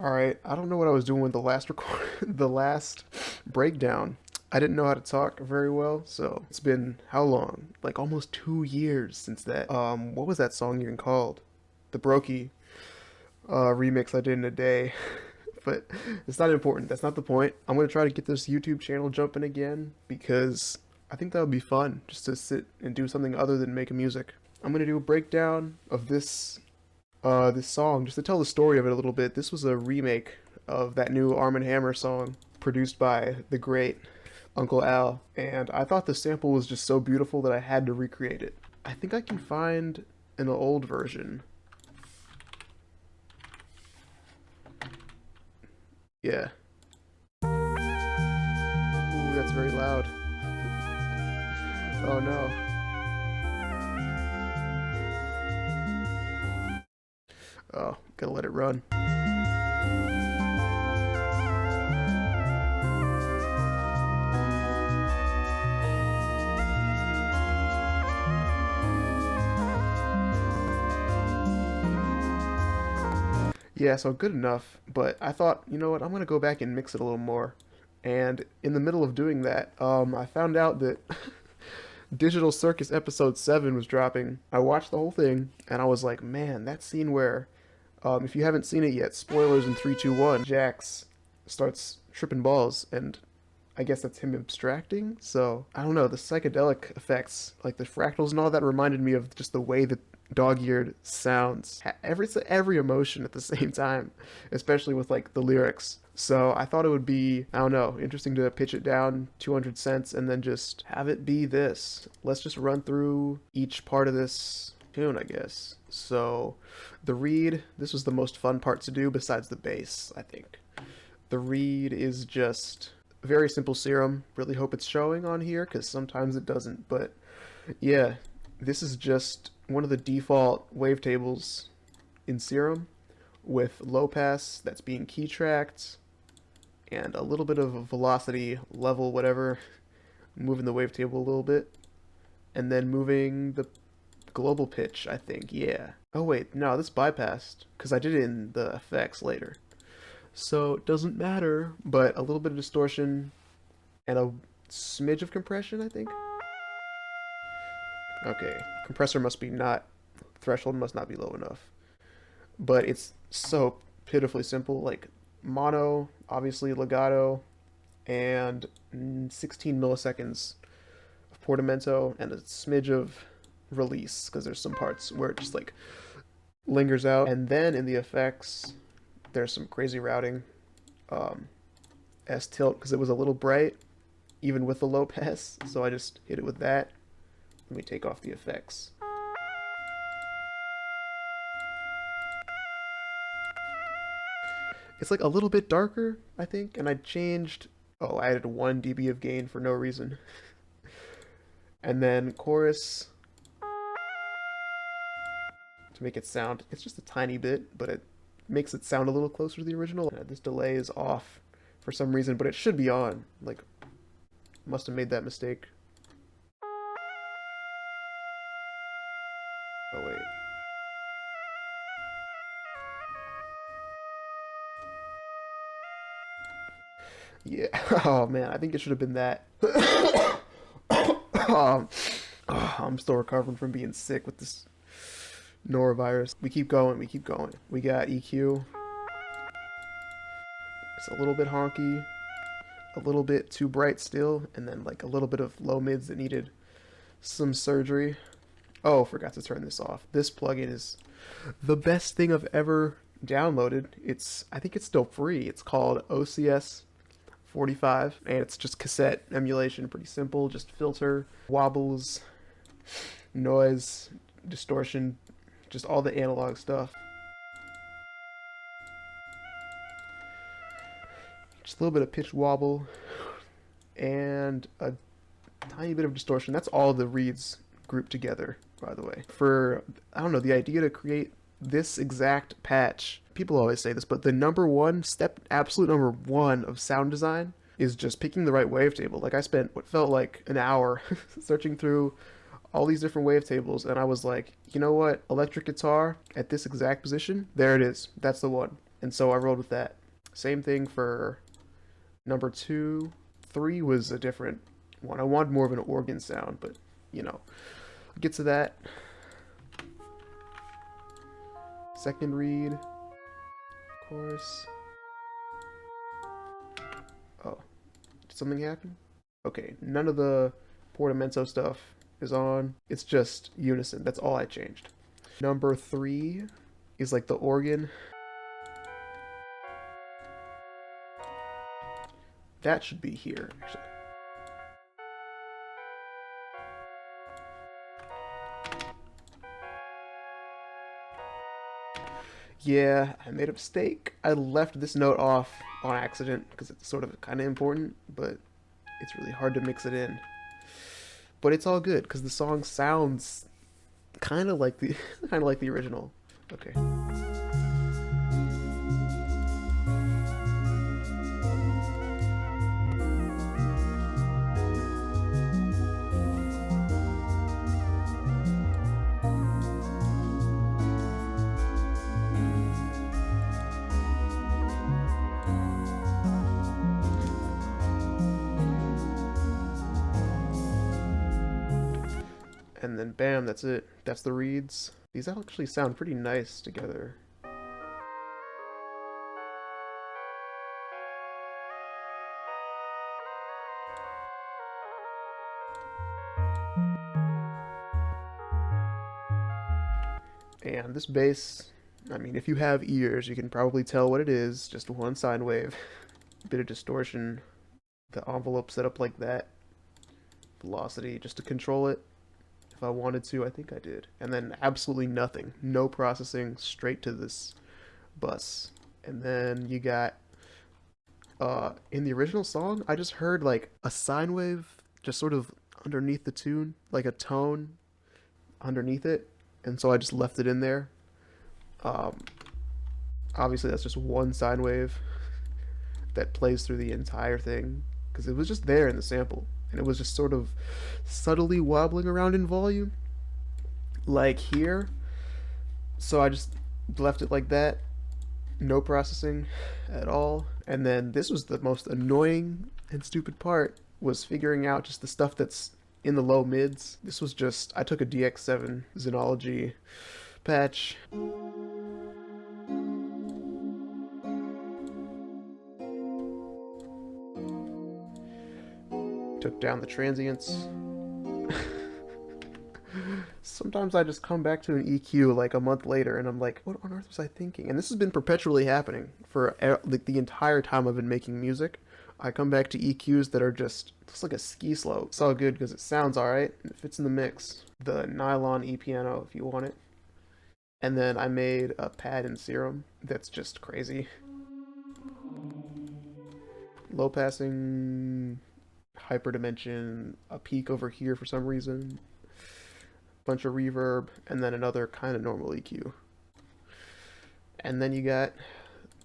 Alright, I don't know what I was doing with the last record the last breakdown. I didn't know how to talk very well, so it's been how long? Like almost 2 years since that. What was that song even called? The Brokey remix I did in a day. But it's not important. That's not the point. I'm gonna try to get this YouTube channel jumping again because I think that would be fun just to sit and do something other than make music. I'm gonna do a breakdown of this song just to tell the story of it a little bit. This was a remake of that new Armand Hammer song produced by the great Uncle Al, and I thought the sample was just so beautiful that I had to recreate it. I think I can find an old version. Yeah. Ooh, that's very loud. Oh no. Oh, gotta let it run. Yeah, so good enough, but I thought, you know what, I'm gonna go back and mix it a little more. And in the middle of doing that, I found out that Digital Circus episode 7 was dropping. I watched the whole thing, and I was like, man, that scene where, if you haven't seen it yet, spoilers in 3, 2, 1, Jax starts tripping balls, and I guess that's him abstracting. So I don't know, the psychedelic effects, like the fractals and all that, reminded me of just the way that Dogeared sounds. Every emotion at the same time, especially with like the lyrics. So I thought it would be, I don't know, interesting to pitch it down 200 cents and then just have it be this. Let's just run through each part of this tune, I guess. So the read, this was the most fun part to do besides the bass, I think. The read is just very simple serum. Really hope it's showing on here because sometimes it doesn't. But yeah, this is just one of the default wavetables in serum with low pass that's being key tracked and a little bit of a velocity level, whatever, moving the wavetable a little bit, and then moving the global pitch, I think. Yeah. Oh wait, no, this bypassed because I did it in the effects later. So it doesn't matter, but a little bit of distortion and a smidge of compression, I think. Okay, compressor must be not, threshold must not be low enough. But it's so pitifully simple, like mono, obviously legato, and 16 milliseconds of portamento and a smidge of release, because there's some parts where it just like lingers out. And then in the effects, there's some crazy routing. S tilt, because it was a little bright, even with the low pass, so I just hit it with that. Let me take off the effects. It's like a little bit darker, I think, and I changed, oh, I added 1 dB of gain for no reason. And then chorus, to make it sound, it's just a tiny bit, but it makes it sound a little closer to the original. This delay is off for some reason, but it should be on. Like, must have made that mistake. Oh wait. Yeah. Oh man, I think it should have been that. um, I'm still recovering from being sick with this norovirus. We keep going, we keep going. We got EQ. It's a little bit honky, a little bit too bright still, and then like a little bit of low mids that needed some surgery. Oh, forgot to turn this off. This plugin is the best thing I've ever downloaded. I think it's still free. It's called OCS 45, and it's just cassette emulation, pretty simple, just filter, wobbles, noise, distortion, just all the analog stuff. Just a little bit of pitch wobble, and a tiny bit of distortion. That's all the reads grouped together, by the way. For, I don't know, the idea to create this exact patch, people always say this, but the number one step, absolute number one of sound design is just picking the right wavetable. Like I spent what felt like an hour searching through all these different wavetables, and I was like, you know what, electric guitar at this exact position, there it is, that's the one. And so I rolled with that. Same thing for number 2. 3 was a different one. I wanted more of an organ sound, but you know, I'll get to that. Second read, chorus. Oh, did something happen? Okay, none of the portamento stuff is on. It's just unison. That's all I changed. Number 3 is like the organ. That should be here, actually. Yeah, I made a mistake. I left this note off on accident because it's sort of kind of important, but it's really hard to mix it in. But it's all good because the song sounds kind of like the kind of like the original. Okay. And then bam, that's it. That's the reeds. These actually sound pretty nice together. And this bass, I mean, if you have ears, you can probably tell what it is. Just one sine wave. Bit of distortion. The envelope set up like that. Velocity, just to control it. If I wanted to, I think I did. And then absolutely nothing. No processing, straight to this bus. And then you got, in the original song, I just heard like a sine wave just sort of underneath the tune, like a tone underneath it. And so I just left it in there. Um, Obviously, that's just one sine wave that plays through the entire thing because it was just there in the sample. And it was just sort of subtly wobbling around in volume, like here. So I just left it like that, no processing at all. And then this was the most annoying and stupid part, was figuring out just the stuff that's in the low mids. This was just, I took a DX7 Xenology patch. Took down the transients. Sometimes I just come back to an EQ like a month later and I'm like, what on earth was I thinking? And this has been perpetually happening for like the entire time I've been making music. I come back to EQs that are just like a ski slope. It's all good because it sounds alright. It fits in the mix. The nylon E piano if you want it. And then I made a pad in Serum that's just crazy. Low passing, hyperdimension, a peak over here for some reason, bunch of reverb, and then another kind of normal EQ. And then you got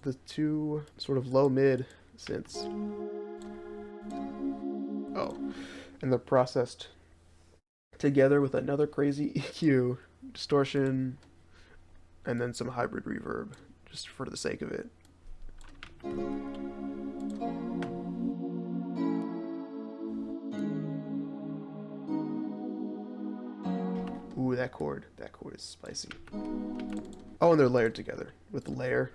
the two sort of low mid synths. Oh, and they're processed together with another crazy EQ, distortion, and then some hybrid reverb, just for the sake of it. Ooh, that chord is spicy. Oh, and they're layered together with the layer.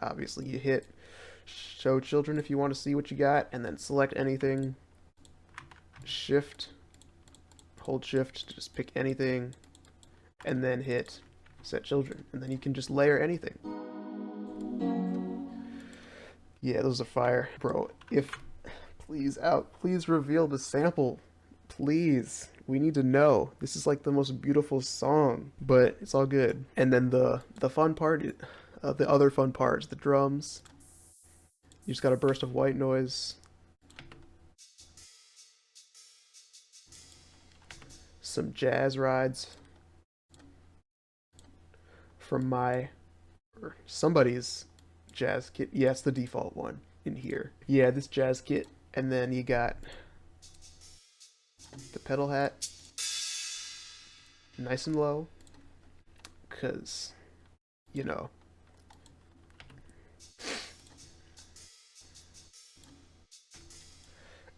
Obviously, you hit show children if you want to see what you got, and then select anything. Shift, hold shift to just pick anything, and then hit set children, and then you can just layer anything. Yeah, those are fire, bro. Please reveal the sample, please. We need to know. This is like the most beautiful song, but it's all good. And then the fun part, the other fun part is the drums. You just got a burst of white noise. Some jazz rides from somebody's jazz kit. Yeah, it's the default one in here. Yeah, this jazz kit. And then you got the pedal hat nice and low, because, you know,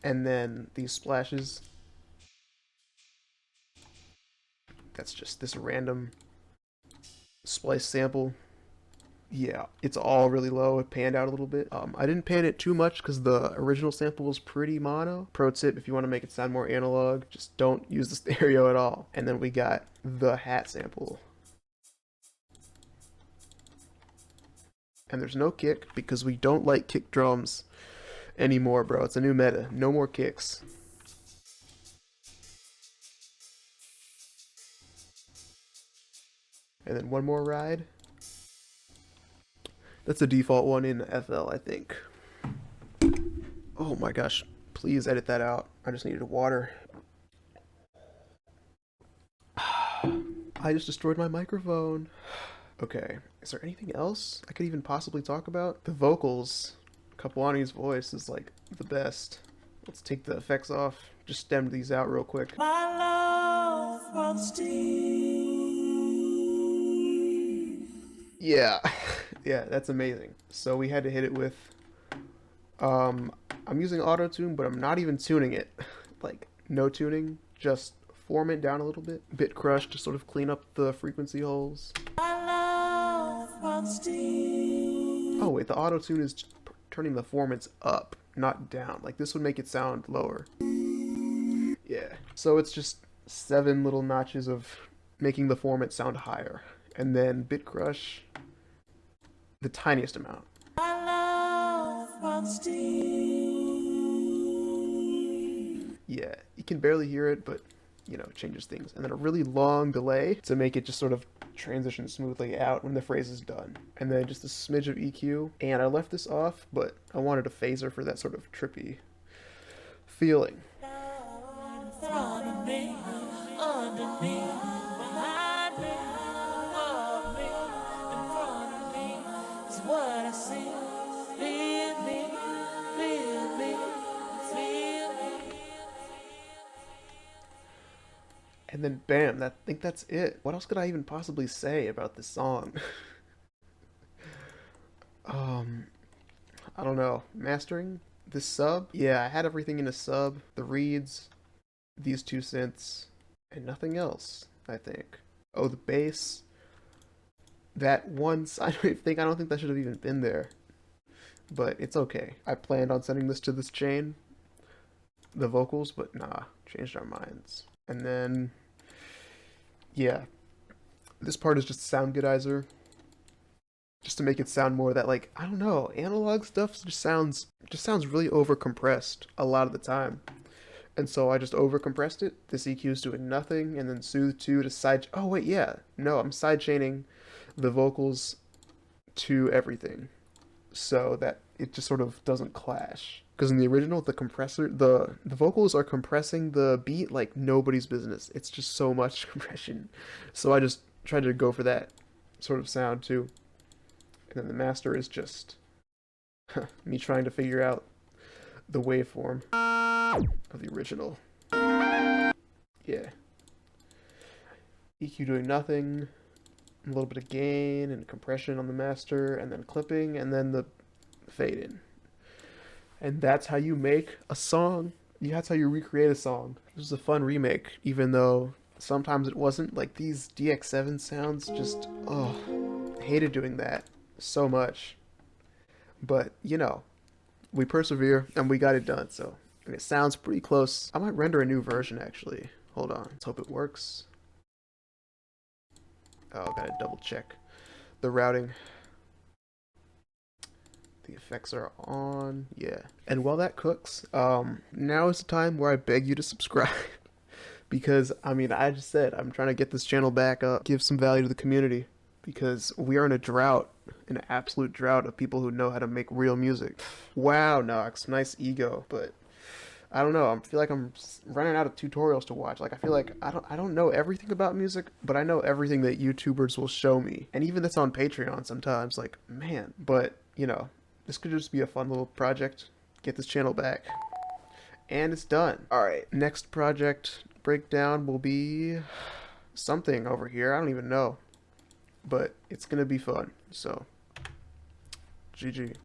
And then these splashes, that's just this random splice sample. Yeah, it's all really low. It panned out a little bit. I didn't pan it too much because the original sample was pretty mono. Pro tip, if you want to make it sound more analog, just don't use the stereo at all. And then we got the hat sample. And there's no kick because we don't like kick drums anymore, bro. It's a new meta. No more kicks. And then one more ride. That's the default one in FL, I think. Oh my gosh. Please edit that out. I just needed water. I just destroyed my microphone. Okay. Is there anything else I could even possibly talk about? The vocals. Kapwani's voice is like the best. Let's take the effects off. Just stem these out real quick. My love runs deep. Yeah. Yeah, that's amazing. So we had to hit it with I'm using auto-tune, but I'm not even tuning it. Like no tuning, just form it down a little bit. Bit crush to sort of clean up the frequency holes. Oh wait, the auto-tune is turning the formants up, not down. Like this would make it sound lower. Yeah. So it's just 7 little notches of making the formant sound higher. And then bit crush the tiniest amount. Yeah, you can barely hear it, but you know, it changes things. And then a really long delay to make it just sort of transition smoothly out when the phrase is done. And then just a smidge of EQ. And I left this off, but I wanted a phaser for that sort of trippy feeling. And then bam, I think that's it. What else could I even possibly say about this song? I don't know. Mastering? This sub? Yeah, I had everything in a sub. The reeds, these 2 synths, and nothing else, I think. Oh, the bass. That one side wave thing, I don't think that should have even been there. But it's okay. I planned on sending this to this chain, the vocals, but nah, changed our minds. And then, yeah, this part is just a sound goodizer, just to make it sound more that, like, I don't know, analog stuff just sounds really over compressed a lot of the time. And so I just over compressed it. This EQ is doing nothing, and then Soothe 2 to side. Oh wait, yeah, no, I'm side chaining the vocals to everything, so that it just sort of doesn't clash. Because in the original, the compressor, the vocals are compressing the beat like nobody's business. It's just so much compression. So I just tried to go for that sort of sound too. And then the master is just me trying to figure out the waveform of the original. Yeah. EQ doing nothing. A little bit of gain and compression on the master, and then clipping, and then the fade in. And that's how you make a song. That's how you recreate a song. This was a fun remake, even though sometimes it wasn't. Like these DX7 sounds, just, oh, hated doing that so much. But, you know, we persevere and we got it done, so. And it sounds pretty close. I might render a new version, actually. Hold on. Let's hope it works. Oh, gotta double check the routing. The effects are on, yeah. And while that cooks, now is the time where I beg you to subscribe. Because, I mean, I just said, I'm trying to get this channel back up, give some value to the community. Because we are in a drought, an absolute drought of people who know how to make real music. Wow, Nox, nice ego, but I don't know, I feel like I'm running out of tutorials to watch. Like, I feel like I don't know everything about music, but I know everything that YouTubers will show me. And even that's on Patreon sometimes, like, man. But, you know, this could just be a fun little project. Get this channel back. And it's done. Alright, next project breakdown will be something over here. I don't even know. But it's gonna be fun, so GG.